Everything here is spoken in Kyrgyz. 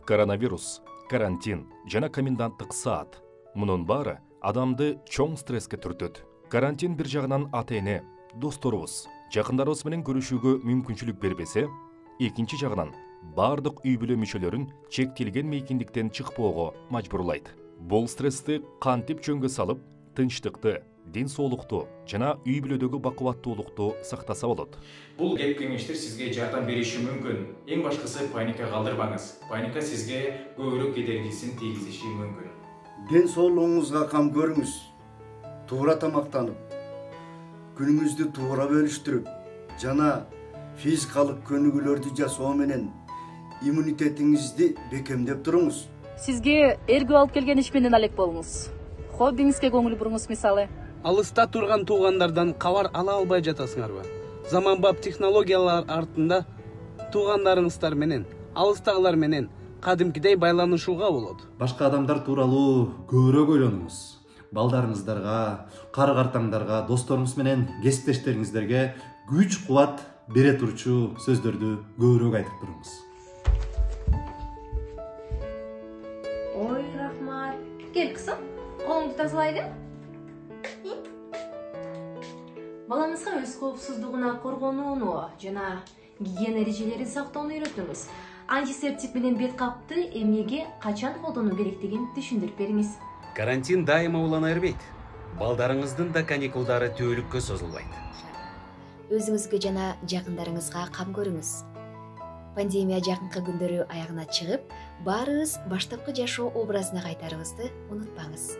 Коронавирус, карантин жана коменданттык саат. Мунун баары адамды чоң стресске түртөт. Карантин бир жагынан ата-эне, досторубуз, жакындарыбыз менен көрүшүүгө мүмкүнчүлүк бербесе, экинчи жагынан бардык үй бүлө мүчөлөрүн чектелген мейкиндиктен чыкпоого мажбурлайт. Бул стрессти кантип жөнгө салып, тынчтыкты, ден соолукту жана үй бүлөдөгү бакубаттуулукту сактаса болот. Бул кеп кеңештер сизге жардам бериши мүмкүн. Эң башкысы паника калтырбаңыз. Паника сизге көбүрөөк кедергисин тийгизиши мүмкүн. Ден соолугуңузга кам көрүңүз. Туура тамактанып, күнүңүздү туура бөлүштүрүп, жана физикалык көнүгүүлөрдү жасоо менен иммунитетиңизди бекемдеп туруңуз. Сизге эргүү алып келген иш менен алек болуңуз. Хоббиңизге көңүл буруңуз, мисалы. Алыста турган туугандардан кабар ала албай жатасыңарбы? Заманбап технологиялар артында туугандарыңыздар менен, алыстагылар менен кадимкидей байланышууга болот. Башка адамдар тууралуу көбүрөөк ойлонуңуз. Балдарыңыздарга, кары-картаңдарга, досторуңуз менен кесиптештериңиздерге күч-кубат бере турчу сөздөрдү көбүрөөк айтып туруңуз. Ой, рахмат. Кел кызым, колуңду тазалайды. Балаңызга өз коопсуздугуна коргонууну жана гигиена эрежелерин сактоону үйрөтүңүз. Антисептик менен бет капты эмнеге качан колдонуу керектигин түшүндүрүп бериңиз. Карантин дайыма улана бербейт. Балдарыңыздын да каникулдары түбөлүккө созулбайт. Өзүңүзгө жана жакындарыңызга кам көрүңүз. Пандемия жакынкы күндөрү аягына чыгып, баарыбыз баштапкы жашоо образына кайтарыбызды унутпаңыз.